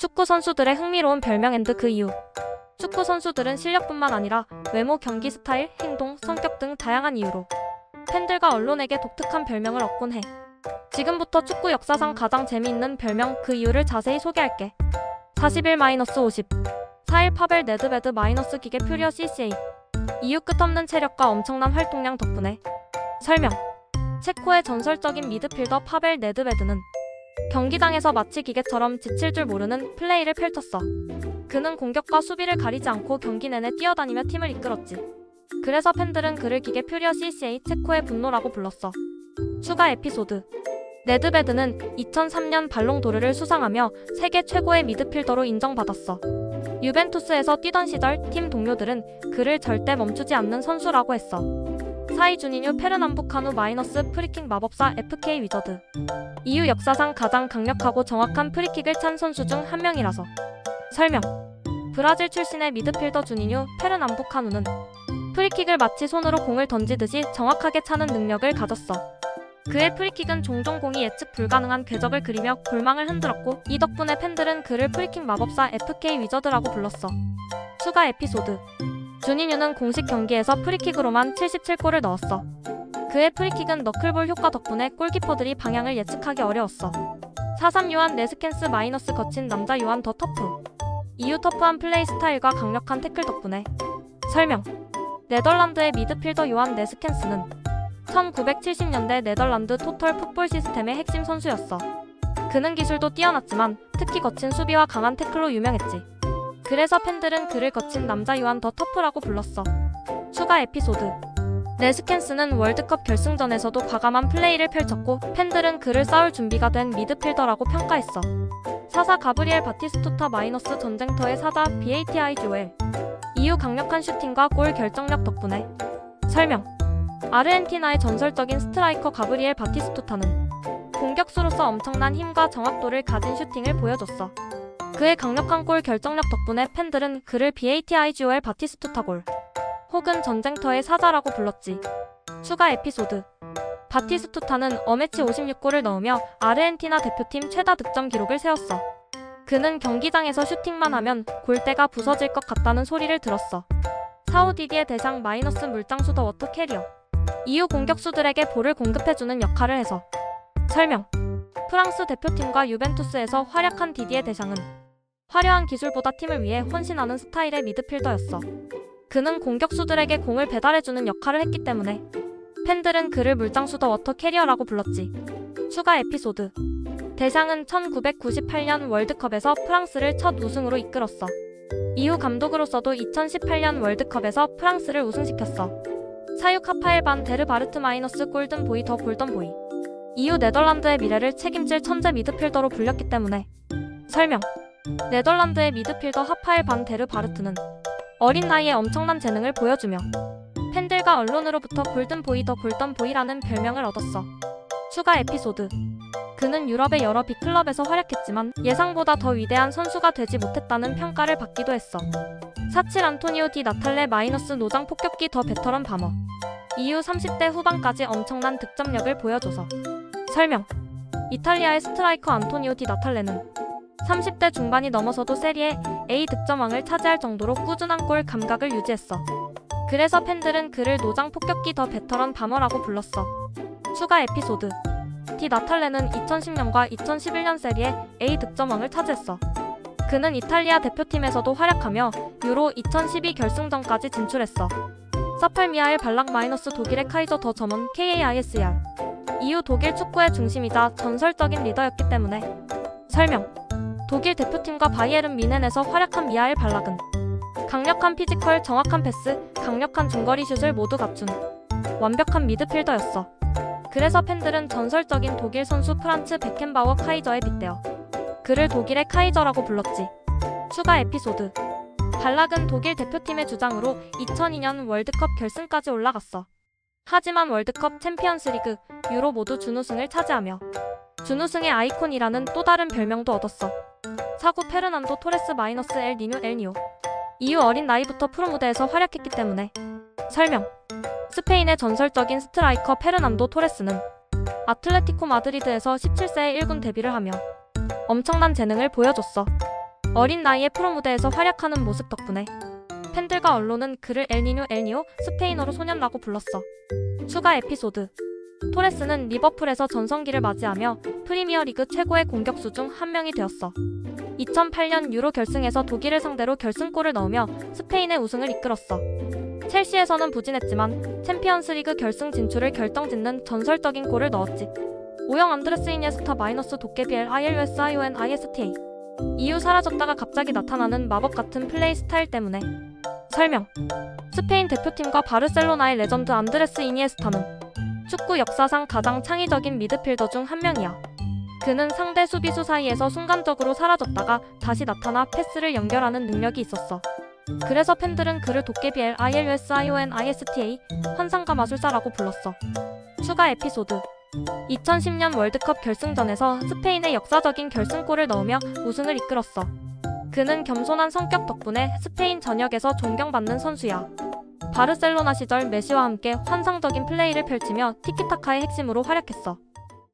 축구 선수들의 흥미로운 별명 앤드 그 이유. 축구 선수들은 실력뿐만 아니라 외모, 경기 스타일, 행동, 성격 등 다양한 이유로 팬들과 언론에게 독특한 별명을 얻곤 해. 지금부터 축구 역사상 가장 재미있는 별명 그 이유를 자세히 소개할게. 41-50 4일 파벨 네드베드 마이너스 기계 퓨리어 CCA. 이유 끝없는 체력과 엄청난 활동량 덕분에. 설명. 체코의 전설적인 미드필더 파벨 네드베드는 경기장에서 마치 기계처럼 지칠 줄 모르는 플레이를 펼쳤어. 그는 공격과 수비를 가리지 않고 경기 내내 뛰어다니며 팀을 이끌었지. 그래서 팬들은 그를 기계 퓨리어 CCA, 체코의 분노라고 불렀어. 추가 에피소드. 네드베드는 2003년 발롱도르를 수상하며 세계 최고의 미드필더로 인정받았어. 유벤투스에서 뛰던 시절 팀 동료들은 그를 절대 멈추지 않는 선수라고 했어. 사이 주니뉴 페르남부카누 마이너스 프리킥 마법사 FK 위저드. 이유 역사상 가장 강력하고 정확한 프리킥을 찬 선수 중 한 명이라서. 설명. 브라질 출신의 미드필더 주니뉴 페르남부카누는 프리킥을 마치 손으로 공을 던지듯이 정확하게 차는 능력을 가졌어. 그의 프리킥은 종종 공이 예측 불가능한 궤적을 그리며 골망을 흔들었고, 이 덕분에 팬들은 그를 프리킥 마법사 FK 위저드라고 불렀어. 추가 에피소드. 주니뉴는 공식 경기에서 프리킥으로만 77골을 넣었어. 그의 프리킥은 너클볼 효과 덕분에 골키퍼들이 방향을 예측하기 어려웠어. 43 요한 네스켄스 마이너스 거친 남자 요한 더 터프. 이유 터프한 플레이 스타일과 강력한 태클 덕분에. 설명. 네덜란드의 미드필더 요한 네스켄스는 1970년대 네덜란드 토털 풋볼 시스템의 핵심 선수였어. 그는 기술도 뛰어났지만 특히 거친 수비와 강한 태클로 유명했지. 그래서 팬들은 그를 거친 남자 요한 더 터프라고 불렀어. 추가 에피소드. 네스켄스는 월드컵 결승전에서도 과감한 플레이를 펼쳤고, 팬들은 그를 싸울 준비가 된 미드필더라고 평가했어. 사사 가브리엘 바티스투타 마이너스 전쟁터의 사자 BATI 조엘. 이유 강력한 슈팅과 골 결정력 덕분에. 설명. 아르헨티나의 전설적인 스트라이커 가브리엘 바티스투타는 공격수로서 엄청난 힘과 정확도를 가진 슈팅을 보여줬어. 그의 강력한 골 결정력 덕분에 팬들은 그를 BATI GOL 바티스투타 골 혹은 전쟁터의 사자라고 불렀지. 추가 에피소드. 바티스투타는 어매치 56골을 넣으며 아르헨티나 대표팀 최다 득점 기록을 세웠어. 그는 경기장에서 슈팅만 하면 골대가 부서질 것 같다는 소리를 들었어. 사우디디의 대상 마이너스 물장수 더 워터 캐리어. 이유 공격수들에게 볼을 공급해주는 역할을 해서. 설명. 프랑스 대표팀과 유벤투스에서 활약한 디디에 대상은 화려한 기술보다 팀을 위해 헌신하는 스타일의 미드필더였어. 그는 공격수들에게 공을 배달해주는 역할을 했기 때문에 팬들은 그를 물장수 더 워터 캐리어라고 불렀지. 추가 에피소드. 대상은 1998년 월드컵에서 프랑스를 첫 우승으로 이끌었어. 이후 감독으로서도 2018년 월드컵에서 프랑스를 우승시켰어. 사육 하파엘 반 데르 바르트 마이너스 골든 보이 더 골던 보이. 이후 네덜란드의 미래를 책임질 천재 미드필더로 불렸기 때문에. 설명. 네덜란드의 미드필더 하파엘 반 데르 바르트는 어린 나이에 엄청난 재능을 보여주며 팬들과 언론으로부터 골든 보이 더 골던 보이라는 별명을 얻었어. 추가 에피소드. 그는 유럽의 여러 빅클럽에서 활약했지만 예상보다 더 위대한 선수가 되지 못했다는 평가를 받기도 했어. 47 안토니오 디 나탈레 마이너스 노장 폭격기 더 베터런 바머. 이후 30대 후반까지 엄청난 득점력을 보여줘서. 설명. 이탈리아의 스트라이커 안토니오 디 나탈레는 30대 중반이 넘어서도 세리에 A 득점왕을 차지할 정도로 꾸준한 골 감각을 유지했어. 그래서 팬들은 그를 노장 폭격기 더 베터런 바머라고 불렀어. 추가 에피소드. 디 나탈레는 2010년과 2011년 세리에 A 득점왕을 차지했어. 그는 이탈리아 대표팀에서도 활약하며 유로 2012 결승전까지 진출했어. 사팔미아엘 발락 마이너스 독일의 카이저 더 점원 KAISR. 이후 독일 축구의 중심이자 전설적인 리더였기 때문에. 설명. 독일 대표팀과 바이에른 뮌헨에서 활약한 미하엘 발락은 강력한 피지컬, 정확한 패스, 강력한 중거리 슛을 모두 갖춘 완벽한 미드필더였어. 그래서 팬들은 전설적인 독일 선수 프란츠 베켄바워 카이저에 빗대어 그를 독일의 카이저라고 불렀지. 추가 에피소드. 발락은 독일 대표팀의 주장으로 2002년 월드컵 결승까지 올라갔어. 하지만 월드컵, 챔피언스리그, 유로 모두 준우승을 차지하며 준우승의 아이콘이라는 또 다른 별명도 얻었어. 사구 페르난도 토레스 마이너스 엘 니뉴 엘 니오. 이후 어린 나이부터 프로 무대에서 활약했기 때문에. 설명. 스페인의 전설적인 스트라이커 페르난도 토레스는 아틀레티코 마드리드에서 17세에 1군 데뷔를 하며 엄청난 재능을 보여줬어. 어린 나이에 프로 무대에서 활약하는 모습 덕분에 팬들과 언론은 그를 엘니뇨 스페인어로 소년라고 불렀어. 추가 에피소드. 토레스는 리버풀에서 전성기를 맞이하며 프리미어리그 최고의 공격수 중 한 명이 되었어. 2008년 유로 결승에서 독일을 상대로 결승골을 넣으며 스페인의 우승을 이끌었어. 첼시에서는 부진했지만 챔피언스리그 결승 진출을 결정짓는 전설적인 골을 넣었지. 오영 안드레스 이니에스타 마이너스 도깨비 LILUSIONISTA. 이후 사라졌다가 갑자기 나타나는 마법 같은 플레이 스타일 때문에. 설명. 스페인 대표팀과 바르셀로나의 레전드 안드레스 이니에스타는 축구 역사상 가장 창의적인 미드필더 중 한 명이야. 그는 상대 수비수 사이에서 순간적으로 사라졌다가 다시 나타나 패스를 연결하는 능력이 있었어. 그래서 팬들은 그를 도깨비 LILUSIONISTA, 환상가 마술사라고 불렀어. 추가 에피소드. 2010년 월드컵 결승전에서 스페인의 역사적인 결승골을 넣으며 우승을 이끌었어. 그는 겸손한 성격 덕분에 스페인 전역에서 존경받는 선수야. 바르셀로나 시절 메시와 함께 환상적인 플레이를 펼치며 티키타카의 핵심으로 활약했어.